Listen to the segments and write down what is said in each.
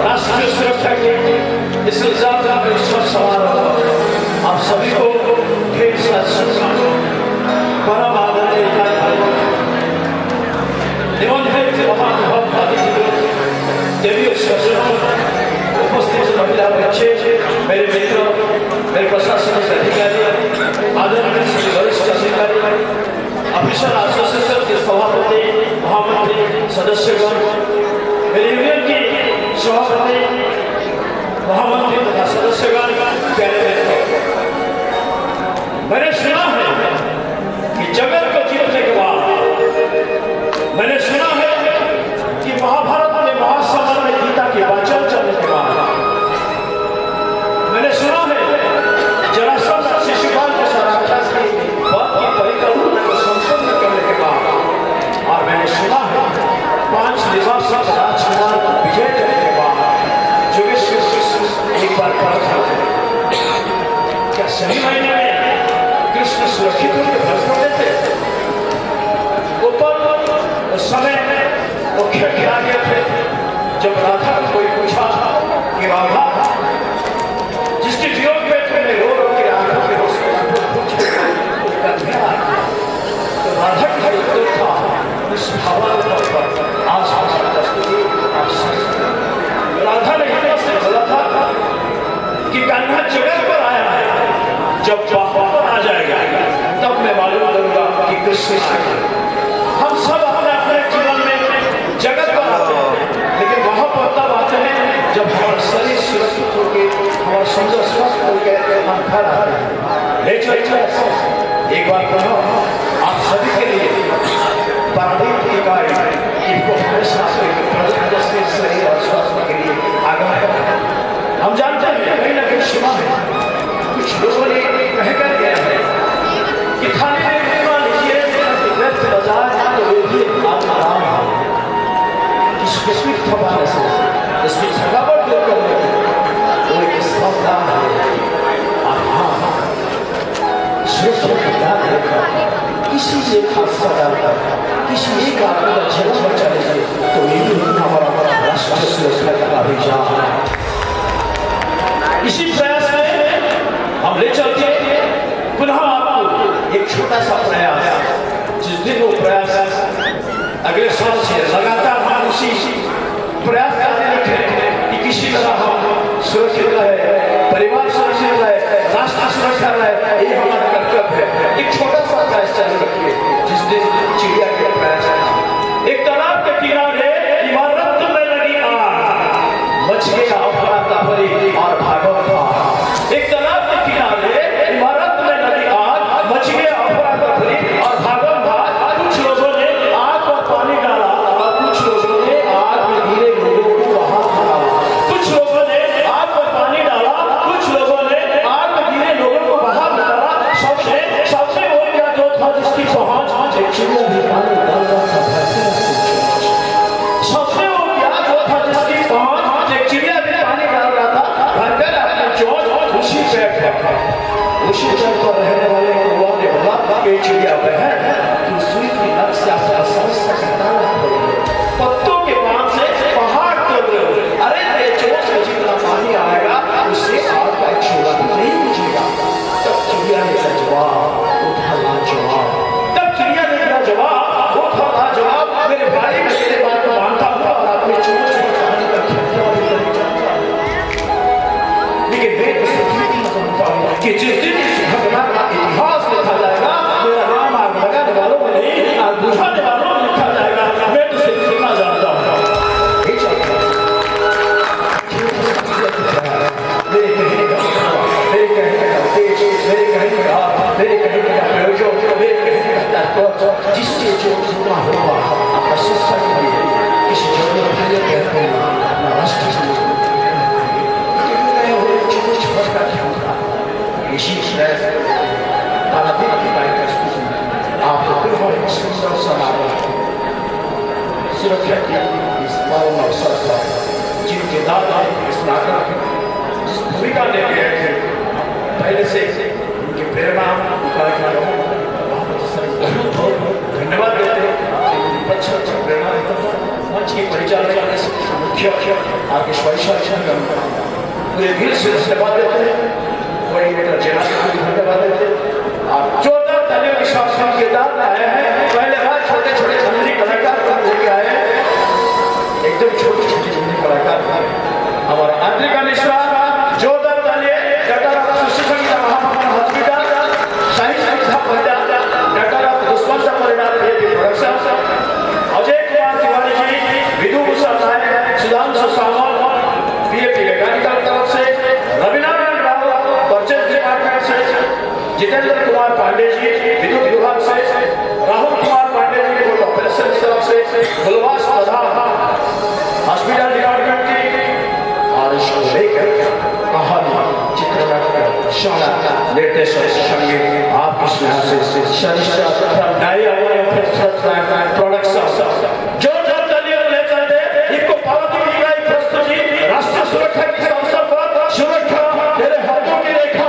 राष्ट्रीय सुरक्षा के इस इल्जाम पर इस वक्त सवाल आप सभी को ढेर सारा शुभकामनाएं। परम आदरणीय निमंत्रित महानुभाव अतिथि देवी उपस्थित महिला बच्चे, मेरे मित्र, मेरे प्रशासनिक अधिकारी, आदरणीय सभी वरिष्ठ अधिकारी, ऑफिसर एसोसिएशन के सभापति, महामंत्री, सदस्यगण, मेरी यूनियन की सभापति, महामंत्री तथा सदस्यगण, प्यारे मित्रों, मैंने सुना है कि जगत को जीतने के बाद, मैंने सुना है कि महाभारत में महासमर में गीता की वाचन चलने के बाद, मैंने सुना है जरासंध शिशुपाल के राक्षस की वध की परिकल्पना को संपन्न करने के बाद, और मैंने सुना है 5 निवासक राजकुमार को विजय करने के बाद जोगेश्वर कृष्ण एक बार कहा क्या सही महीने में कृष्ण सुरक्षित होकर भस्म देते? ऊपर उस समय वो खिला गए थे जब राधा को कोई पूछा कि राधा जिसके वियोग में तुमने रो रो के आंखों के तो राधा का उत्तर था उस हवा पर आसपास राधा ने इतना से बोला था कि कान्हा जगत पर आया है, जब बाबा पर आ जाएगा तब मैं मालूम करूंगा कि कृष्ण हम सब अपने अपने जीवन में जगत पर आते हैं, लेकिन वहां पर तब आते हैं जब हमारा शरीर सुरक्षित होकर हमारा समझ स्वस्थ होकर हम घर आते हैं। एक बार कहो आप सभी के लिए पारंपरिक इकाई इनको हमेशा शरीर और स्वास्थ्य के लिए आगाह करना। हम जानते हैं कहीं ना कहीं सुना है कुछ लोगों ने कहकर गया है कि खाने में लीजिए व्यर्थ बाजार तो वे भी आत्माराम है। इसकी थकान से इसकी थकावट दूर करने वो एक सावधान है। किसी एक हादसा डालकर किसी एक आदमी का जीवन बचा लीजिए तो यही हमारा राष्ट्रीय सुरक्षा का अभियान है। इसी प्रयास में हम ले चलते पुनः आपको एक छोटा सा प्रयास, जिस दिन वो प्रयास अगले साल से लगातार हम उसी प्रयास करते रखें कि किसी तरह हम सुरक्षित रहे, परिवार सुरक्षित रहे, राष्ट्र सुरक्षा रहे, ये हमारा कर्तव्य है। एक छोटा सा प्रयास चालू रखिए। जिस दिन चिड़िया के प्रयास एक तालाब के किनारे इमारत में लगी आग, मच गया अफरा तफरी और भागवत था। एक तालाब के किनारे इमारत में लगी आग, मच गया अफरा तफरी और भागवत था। कुछ लोगों ने आग पर पानी डाला और कुछ लोगों ने आग में गिरे लोगों को बाहर निकाला। कुछ लोगों ने आग पर पानी डाला, कुछ लोगों ने आग में गिरे लोगों को बाहर निकाला। सबसे वो क्या जो था जिसकी पहुंच चिड़िया भी पानी डाल रहा था। सबसे वो क्या जो था जिसकी पहुंच चिड़िया भी पानी डाल रहा था, भरकर अपने चोंच उसी पेड़ पर उसी पेड़ पर रहने वाले युवा ने बोला कि चिड़िया बहन तू सुई की नक से अपना समस्या घटाना पड़ेगा, पत्तों के पान से पहाड़ तोड़ रहे हो। अरे तेरे चोंच में जितना पानी आएगा उससे आग का एक छोड़ा भी नहीं बुझेगा। तब चिड़िया ने कहा जवाब उठा जवाब, तब चिड़िया ने कहा जवाब उठा जवाब, मेरे भाई मैं तेरे बात को मानता हूँ और अपने चोंच में पानी का खतरा भी नहीं जानता, लेकिन मैं उसे समझता हूँ कि जिस दिन इस घटना का इतिहास लिखा जाएगा मेरा नाम आग लगाने वालों में नहीं आग बुझाने वालों में लिखा जाएगा। मैं तुझे लिखना जानता हूँ। मेरे कहने का उद्देश्य, मेरे कहने का प्रयोजन, मेरे कहने का तात्पर्य जिससे जो जितना होगा आपका शिक्षा के लिए किसी जरूरत के लिए कहते हैं अपना राष्ट्र से इसी आपको फिर सुंदर समारोह सुरक्षा की इस पावन अवसर पर जिनके दादा इस नाटक जिस भूमिका ले गए थे पहले से उनकी प्रेरणा धन्यवाद देते हैं। अच्छा प्रेरणा मंच की परिचालना मुख्य आपके स्वैच्छा पूरे दिल से धन्यवाद देते हैं, बड़ी बेटा जेना को धन्यवाद देते हैं। आप 14 तालियों के साथ के दाद आए हैं। पहले बार छोटे छोटे झुमरी कलाकार को लेके आए, एकदम छोटे छोटे झुमरी कलाकार हमारा आंतरिक निष्ठा 14 तालियां डॉक्टर सुशिक्षण महामंडल हॉस्पिटल शाही सुविधा पंजाब डॉक्टर दुष्मंत परिणाम प्रोडक्शन अजय कुमार तिवारी जी विधु भूषण नायक सुधांशु सामल पीएपी मैकेनिकल तरफ से रविनारायण राव परचेज डिपार्टमेंट से जितेंद्र कुमार पांडे जी विद्युत विभाग से राहुल कुमार पांडे जी बोर्ड ऑपरेशन की तरफ से गुलवास प्रधान हॉस्पिटल डिपार्टमेंट की और इसको लेकर कहानी चित्रनाटक शाला निर्देशक संगीत आपकी स्नेह से शरीर डाई प्रोडक्शन जो ले चलते इनको पावती दी गई प्रस्तुति राष्ट्रीय सुरक्षा के अवसर पर सुरक्षा तेरे हाथों की रेखा।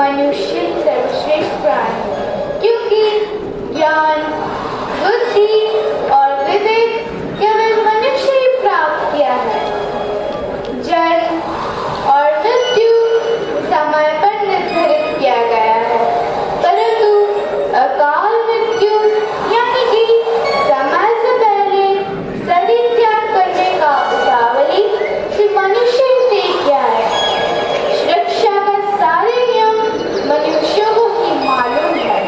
मनुष्य सर्वश्रेष्ठ प्राणी, क्योंकि ज्ञान, बुद्धि और विवेक केवल मनुष्य ही प्राप्त किया है। जन्म और मृत्यु समय पर निर्धारित किया गया है, परंतु अकाल मृत्यु यानी कि समय से पहले शरीर त्याग करने का उतावली सिर्फ मनुष्य ही सीख गया है। सुरक्षा का सारे नियम मनुष्यों को ही मालूम है,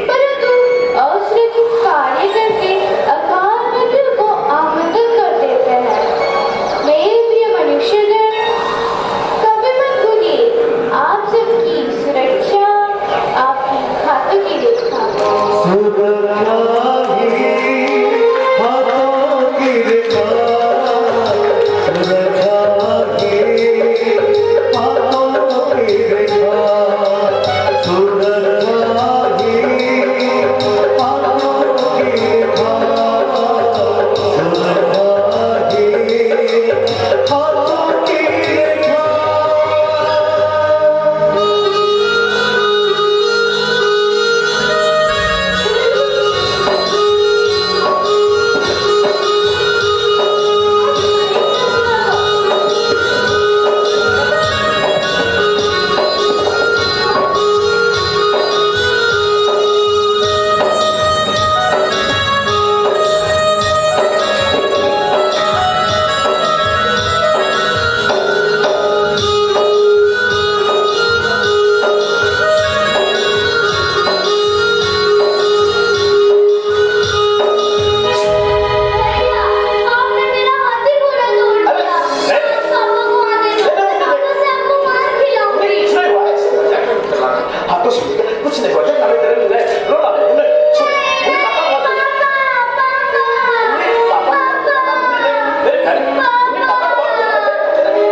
परंतु असुरक्षित कार्य करके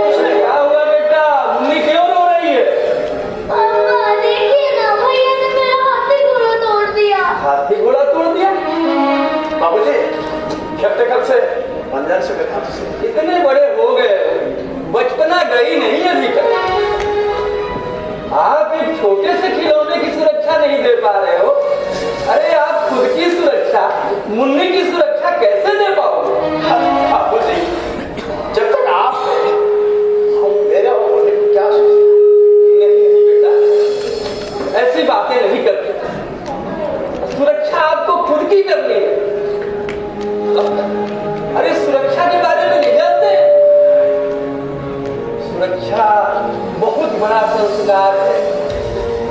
उसने क्या हुआ बेटा? मुन्नी क्यों रो रही है? पापा देखिए ना, भैया ने मेरा हाथी घोड़ा तोड़ दिया। हाथी घोड़ा तोड़ दिया? बाबूजी कब से मंदिर से बैठा से इतने बड़े हो गए, बचपना गई नहीं अभी तक। आप एक छोटे से खिलौने की सुरक्षा नहीं दे पा रहे हो। अरे आप खुद की सुरक्षा, मुन्नी की सुरक्षा कैसे दे पाओगे? बाबूजी जब तक आप हम मेरा होने को क्या सोचते? नहीं नहीं बेटा, ऐसी बातें नहीं करते। सुरक्षा आपको खुद की करनी है। अरे सुरक्षा के बारे में नहीं जानते? सुरक्षा बहुत बड़ा संस्कार है।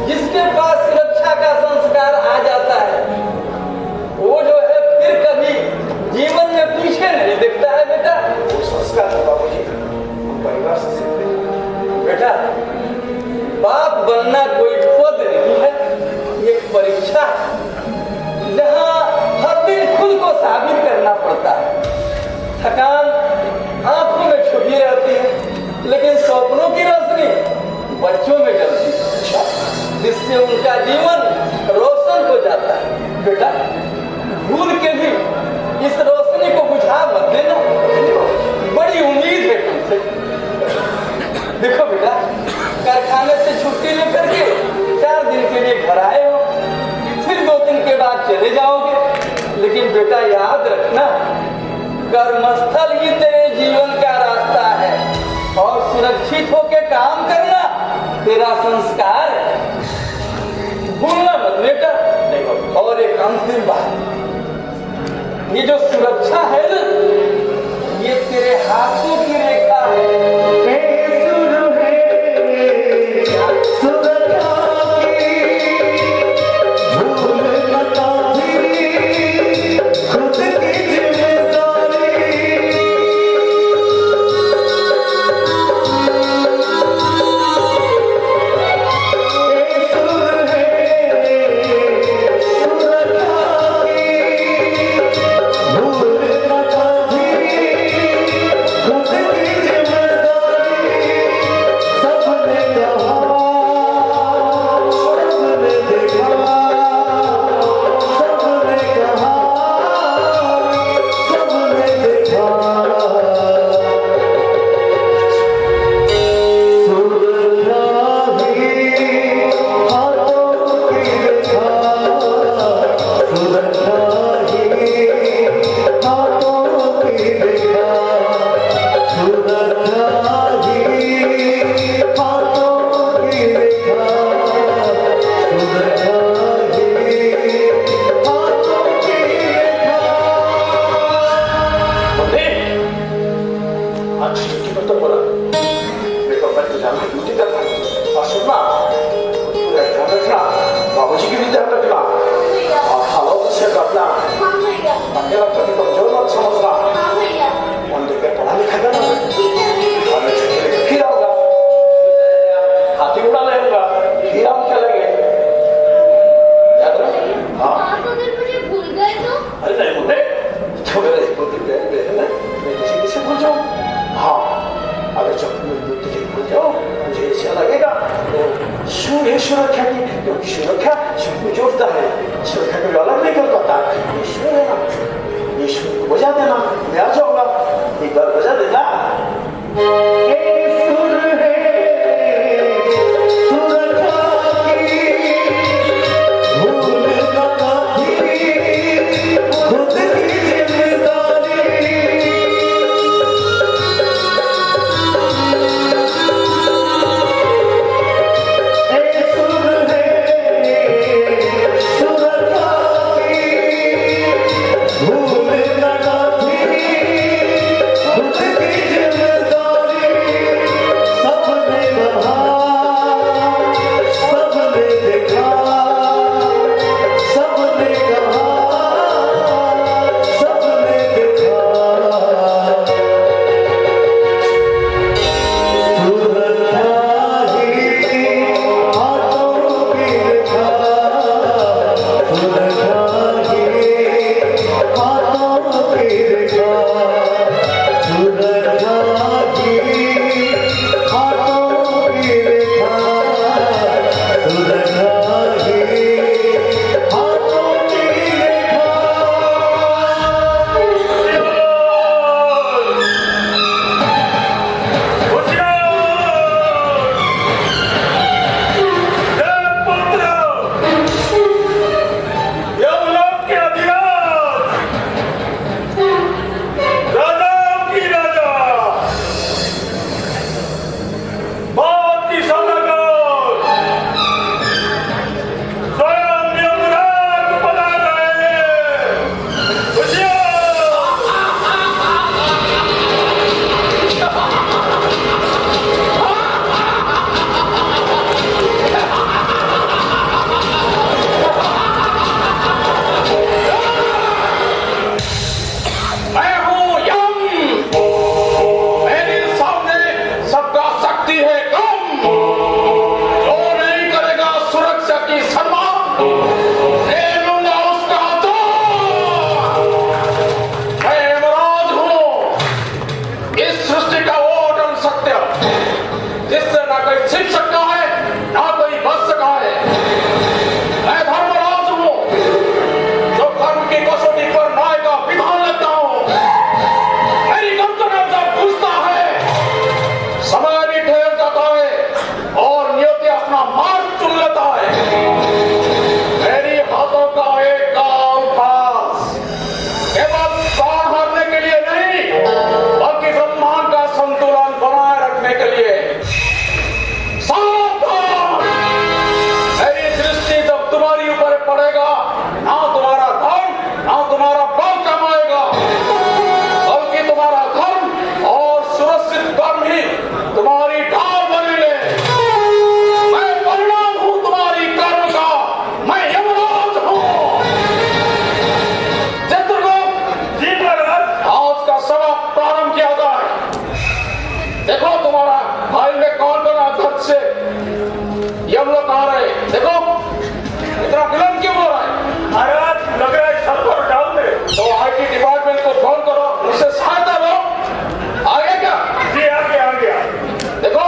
जिसके पास सुरक्षा का संस्कार आ जाता है, वो जो है फिर कभी जीवन में पीछे नहीं दिखता है बेटा। वो संस्कार है बाबूजी हम परिवार से सीखते हैं। बेटा, बाप बनना कोई पद नहीं है, ये परीक्षा है जहां हर दिन खुद को साबित करना पड़ता है। थकान आंखों में छुपी रहती है, लेकिन सपनों की रोशनी बच्चों में जलती है, जिससे उनका जीवन रोशन हो जाता है। बेटा, भूल के भी इस रोशनी को बुझा मत देना। बड़ी उम्मीद है तुमसे। देखो बेटा, कारखाने से छुट्टी लेकर के 4 दिन के लिए घर आए हो, फिर 2 दिन के बाद चले जाओगे। लेकिन बेटा याद रखना, कर्मस्थल ही तेरे जीवन का रास्ता है और सुरक्षित होकर काम करना तेरा संस्कार है। भूलना मत बेटा। और एक अंतिम बात, ये जो सुरक्षा है ना, ये तेरे हाथों की रेखा है। बाबूजी की भी ध्यान रखना और हालात से करना। अकेला कभी कमजोर मत समझना। मन देकर पढ़ा लिखा करना। और मैं छुट्टी लेकर फिर आऊंगा, हाथी उड़ा लेगा, फिर हम चलेंगे। याद रख। हाँ मुझे भूल गए तो? अरे नहीं मुझे तो मेरा एक दो दिन मैं किसी किसी भूल जाऊँ। हाँ अगर जब मैं तुझे भूल जाऊँ मुझे ऐसा लगेगा तो सूर्य सुरक्षा की, क्योंकि सुरक्षा सबको जोड़ता है, सुरक्षा को अलग नहीं कर पाता। ईश्वर है ना, ईश्वर को बजा देना, मैं आ जाऊंगा, एक बार बजा देना। भूल लगा भी खुद नहीं तुम्हारी ढाल बनी ले। मैं परिणाम हूं तुम्हारी कर्म का, मैं यमराज हूं। चित्रगुप्त जी महाराज। आज का सभा प्रारंभ किया जाए। देखो तुम्हारा भाई में कौन कौन अध्यक्ष से यमलोक आ रहे। देखो इतना विलंब क्यों हो रहा है? महाराज लग रहा है सर पर डाल दे। तो आईटी डिपार्टमेंट को फोन करो, उससे सहायता लो। आगे क्या? जी आ गया। देखो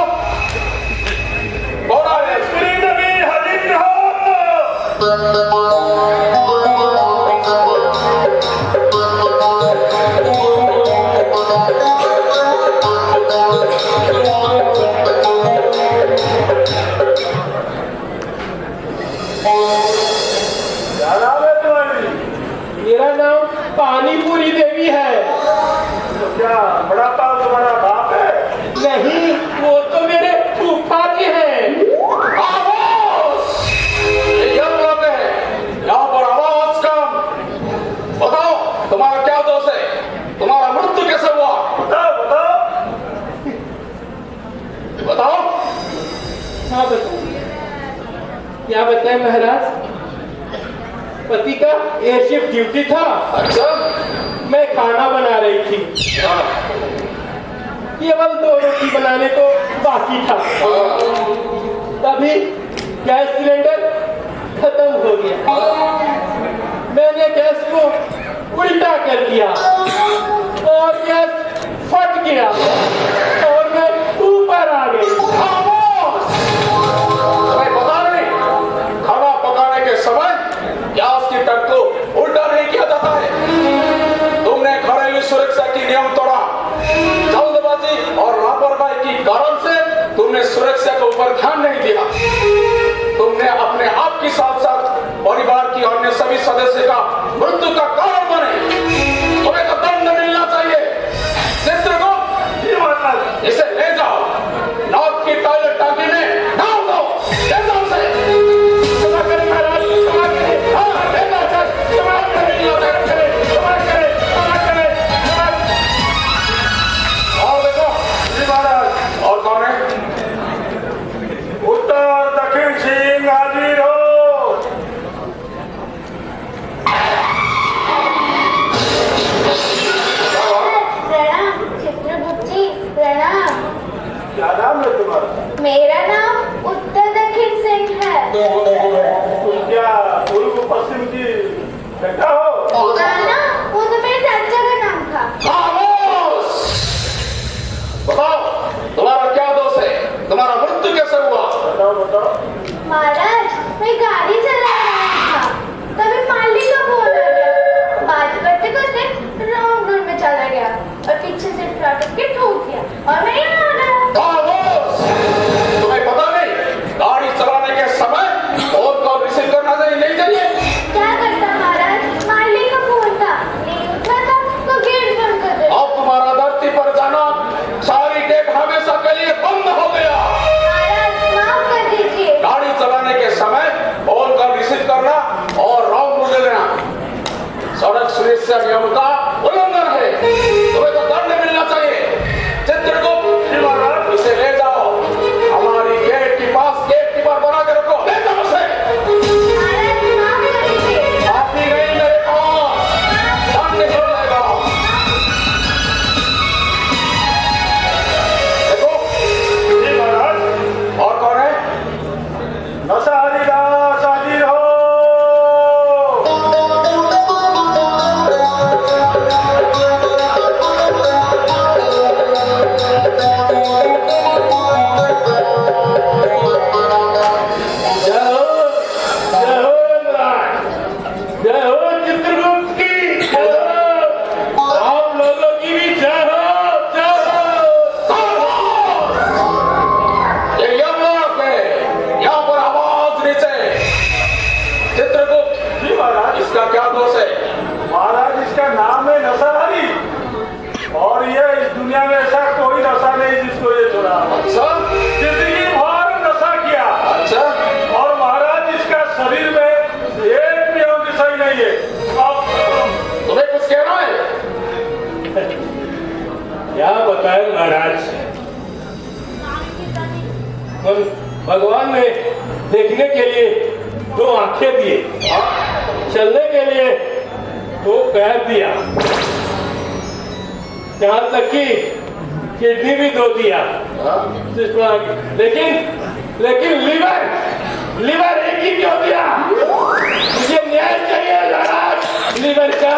कौन आ रहे हैं? श्री नबी हाजिर हो। क्या नाम है तुम्हारी? मेरा नाम पानीपुरी देवी है। तो क्या बड़ा पाल तुम्हारा बाप है? नहीं, वो तो मेरे फूफा जी हैं। खामोश! ये यमलोक है, यहाँ पर आवाज कम। बताओ तुम्हारा क्या दोष है? तुम्हारा मृत्यु कैसे हुआ? बताओ। हाँ बताओ। क्या बताएं महाराज? पति का एयर शिफ्ट ड्यूटी था। अच्छा। मैं खाना बना रही थी, केवल 2 रोटी बनाने को बाकी था। तभी गैस सिलेंडर खत्म हो गया। मैंने गैस को उल्टा कर दिया और गैस फट गया और मैं ऊपर आ गई। खामोश! तुम्हें पता नहीं खाना पकाने के समय गैस की टंक को उल्टा नहीं किया जाता है। तुमने घरेलू सुरक्षा की नियम तोड़ा। जल्दबाजी और लापरवाही की कारण से तुमने सुरक्षा के ऊपर ध्यान नहीं दिया। तुमने अपने आप के साथ साथ परिवार की अन्य सभी सदस्य का मृत्यु का कारण बने। तुम्हें तो दंड मिलना चाहिए। चित्रगुप्त, जी महाराज। इसे ले जाओ, नाक की टॉयलेट टांकी में डाल दो। ले जाओ उसे। क्षमा करें महाराज, क्षमा करें। हाँ, ले जाओ उसे। क्षमा करें, क्षमा करें, क्षमा करें, क्षमा करें, क्षमा करें। और देखो। जी महाराज। और कौन है? उत्तर दक्षिण सिंह हाजिर हो। प्रणाम चित्रगुप्त जी, प्रणाम। क्या नाम है तुम्हारा? मेरा नाम उत्तर दक्षिण सिंह है। तुम क्या पूर्व पश्चिम की बेटा हो? ना, वो तो मेरे चाचा का नाम था। खामोश! बताओ तुम्हारा क्या दोष है? तुम्हारा मृत्यु कैसे हुआ? बताओ। महाराज, मैं गाड़ी चला रहा था, तभी मालिक का फोन आ गया। बात करते करते रॉन्ग रूट में चला गया और पीछे से ट्रक के ठोक दिया और मैं यहाँ आ गया। खामोश! तुम्हें पता नहीं गाड़ी चलाने के समय फोन कॉल रिसीव करना नहीं चाहिए। क्या करता महाराज, मालिक का फोन था, नहीं उठा था तो गेट बंद कर दिया। अब तुम्हारा धरती पर जाना सारी गेट हमेशा के लिए बंद हो गया। महाराज माफ कर दीजिए। गाड़ी चलाने के समय फोन कॉल रिसीव करना और रॉन्ग रूट लेना सड़क सुरक्षा नियम का उल्लंघन है। तुम्हें तो दंड मिलना चाहिए। चित्रगुप्त, जी महाराज। इसे ले जाओ, हमारी गेट के पास गेट कीपर बना के रखो। ले जाओ उसे। महाराज माफ कर दीजिए। आती गई मेरे पास, दंड हो जाएगा। देखो। जी महाराज। और कौन है? नशा हरिदास हाजिर हो। क्या बताएं महाराज, भगवान ने देखने के लिए 2 आंखें दिए, चलने के लिए 2 पैर दिया, यहाँ तक कि किडनी भी 2 दिया। लेकिन लीवर एक ही क्यों दिया? मुझे न्याय चाहिए महाराज। लीवर का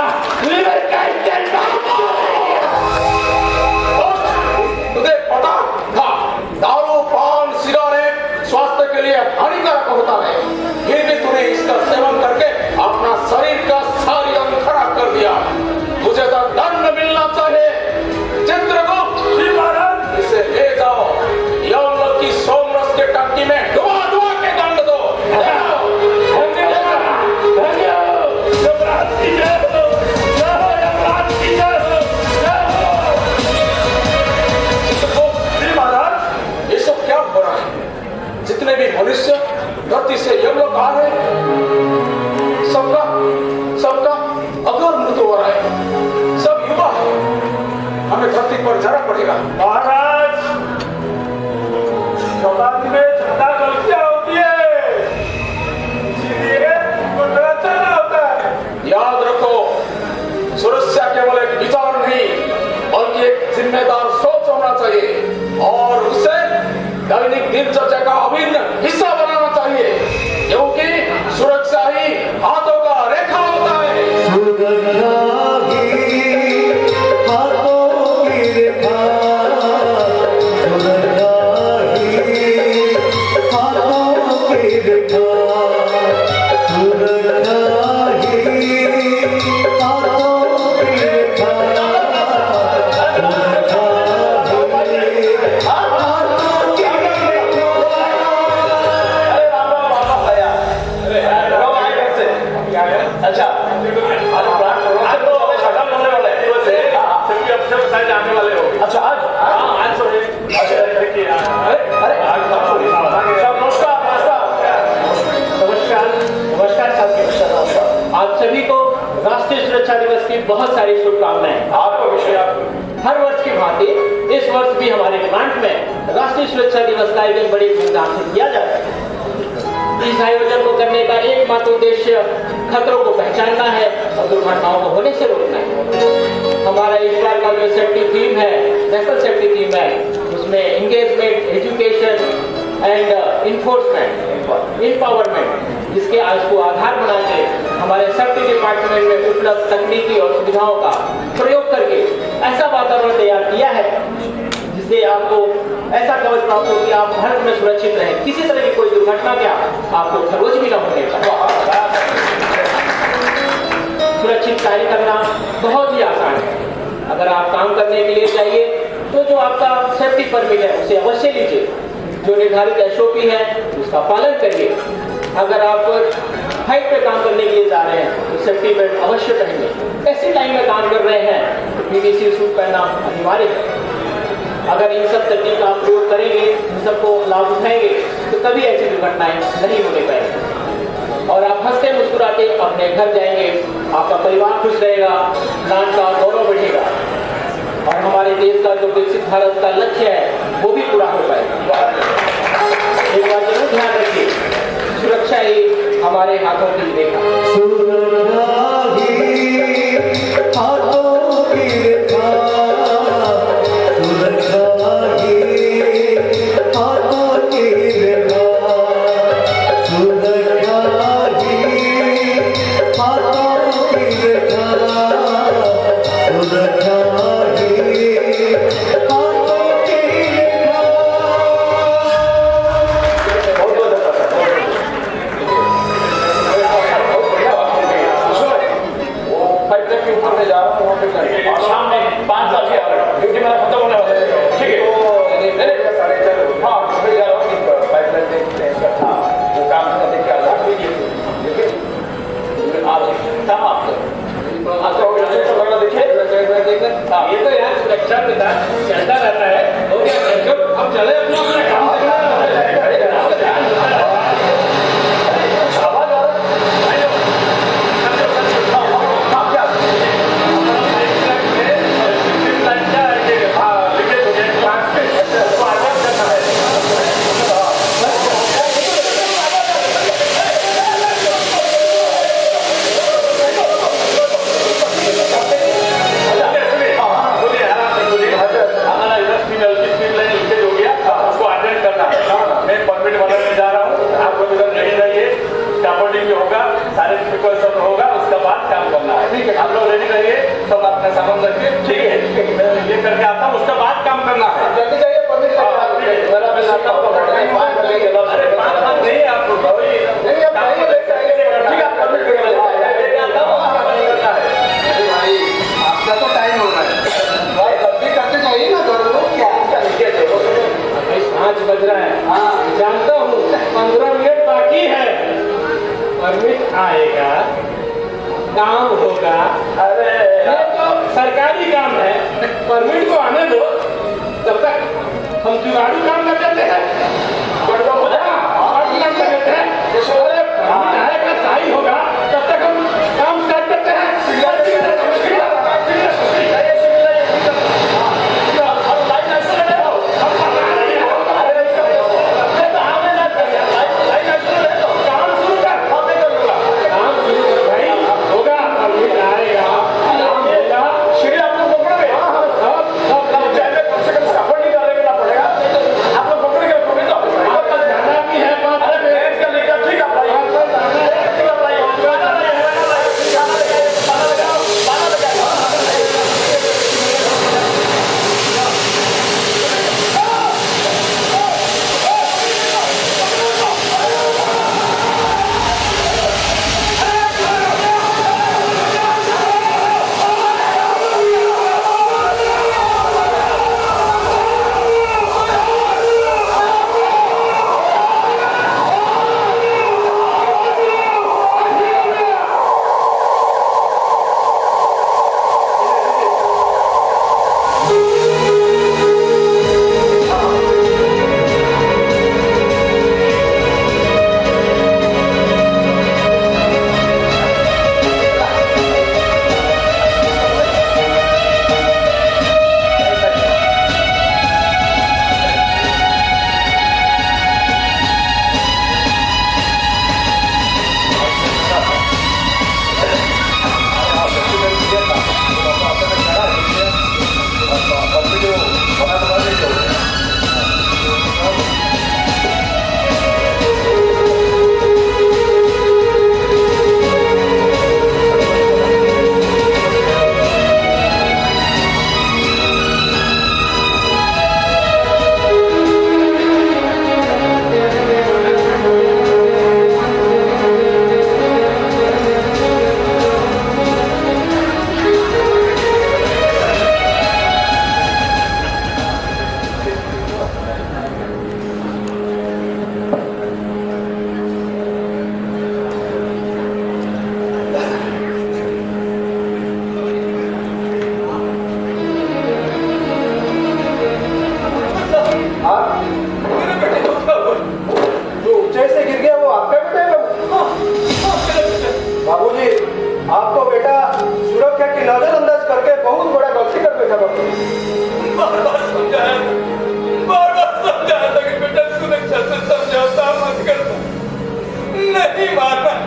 तुझे पता था दारू पान सिगारेट स्वास्थ्य के लिए हानिकारक होता है, फिर भी तूने इसका सेवन करके अपना शरीर का सारी अंग खराब कर दिया। तुझे तो दंड मिलना चाहिए। चित्रगुप्त इसे ले जाओ, यमलोक की सोमरस के टंकी में डुबा के दंड दो। जितने भी मनुष्य धरती से यमलोक आ रहे, सबका अगर मृत्यु हो रहा है, सब युवा है। हमें धरती पर जाना पड़ेगा। महाराज, समाज में ज्यादा गलतियां होती है, इसीलिए गुजरा चलना होता है। याद रखो, सुरक्षा केवल एक विचार नहीं बल्कि एक जिम्मेदार सोच होना चाहिए और उसे दैनिक दिनचर्या का अभिन्न हिस्सा बनाना चाहिए, क्योंकि सुरक्षा ही हाथों का रेखा होता है। आप सभी को राष्ट्रीय सुरक्षा दिवस की बहुत सारी शुभकामनाएं। आपका विषय हर वर्ष की भांति इस वर्ष भी हमारे प्लांट में राष्ट्रीय सुरक्षा दिवस का आयोजन बड़ी धूमधाम से किया जाता है। इस आयोजन को करने का एकमात्र उद्देश्य खतरों को पहचानना है और दुर्घटनाओं को होने से रोकना है। हमारा इस बार का जो सेफ्टी थीम है, नेशनल सेफ्टी थीम है, उसमें engagement, education and enforcement, empowerment, जिसके को आधार बना के हमारे सेफ्टी डिपार्टमेंट में उपलब्ध तकनीकी और सुविधाओं का प्रयोग करके ऐसा वातावरण तैयार किया है जिससे आपको ऐसा कवच प्राप्त हो कि आप भारत में सुरक्षित रहें, किसी तरह की कोई दुर्घटना क्या आपको खरोच भी न होने का। सुरक्षित कार्य करना बहुत ही आसान है। अगर आप काम करने के लिए चाहिए तो जो आपका सेफ्टी परमिट है उसे अवश्य लीजिए, जो निर्धारित एसओपी है उसका पालन करिए। अगर आप हाइट पे काम करने के लिए जा रहे हैं तो सेफ्टी बेल्ट अवश्य पहनिए। ऐसी लाइन में काम कर रहे हैं तो पीवीसी सूट पहनना अनिवार्य है। अगर इन सब तकनीक का आप प्रयोग करेंगे, इन सबको लाभ उठाएंगे तो कभी ऐसी दुर्घटनाएं नहीं होने पाएंगी और आप हंसते मुस्कुराते अपने घर जाएंगे, आपका परिवार खुश रहेगा, प्लांट का गौरव बढ़ेगा और हमारे देश का जो विकसित भारत का लक्ष्य है वो भी पूरा हो पाएगा। एक बात जरूर ध्यान रखिए, सुरक्षा ही हमारे हाथों की रेखा। जल्दी जाइए, परमिट मेरा भी आपका अरे बात नहीं है आपको नहीं आप आइए लेके आइए, ठीक है आप परमिट भाई आपका तो टाइम हो रहा है भाई, जल्दी करके जाइए ना, दौड़ो क्या 5 बज रहा है। हाँ जानता हूँ 15 मिनट बाकी है, परमिट आएगा, काम होगा। अरे ये तो सरकारी काम है, परमिट को आने दो, तब तक हम जुगाड़ू काम कर लेते हैं। काम कर लेते हैं, अरे परमिट आएगा साइन होगा, तब तक हम काम स्टार्ट करते हैं।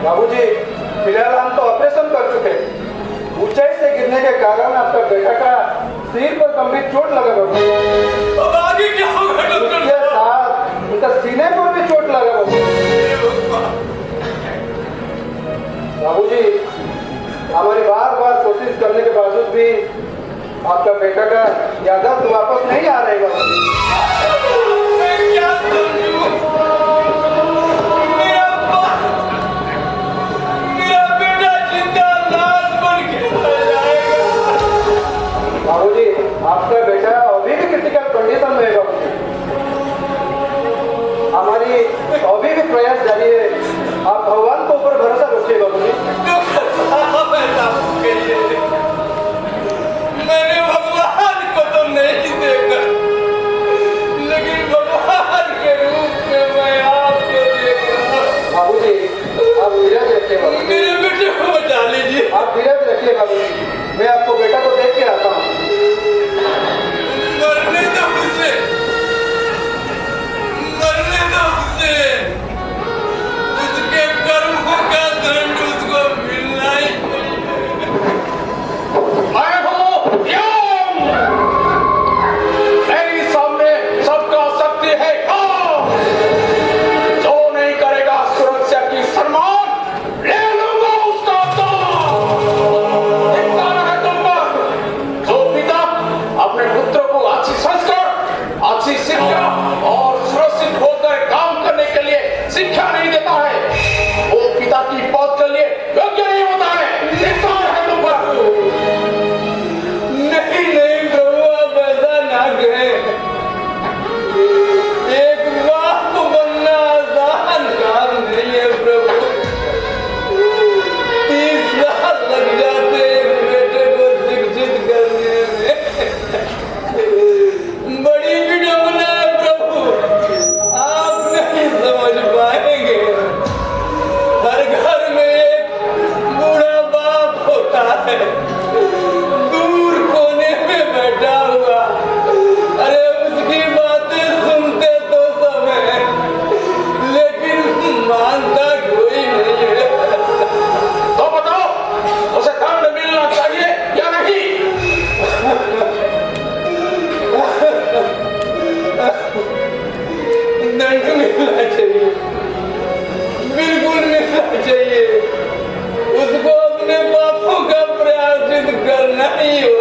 बाबूजी फिलहाल हम तो ऑपरेशन कर चुके हैं। ऊंचाई से गिरने के कारण आपका बेटा का सिर पर गंभीर चोट लगा बाबू। अब आगे क्या होगा डॉक्टर? इसके साथ उनका सीने पर भी चोट लगा बाबूजी। हमारी बार बार कोशिश करने के बावजूद भी आपका बेटा का याददाश्त वापस नहीं आ रही बाबूजी। मैं क्या समझूं? मेरा बेटा जिंदा लाश बन के रह जाएगा। बाबूजी आपका बेटा अभी भी क्रिटिकल नहीं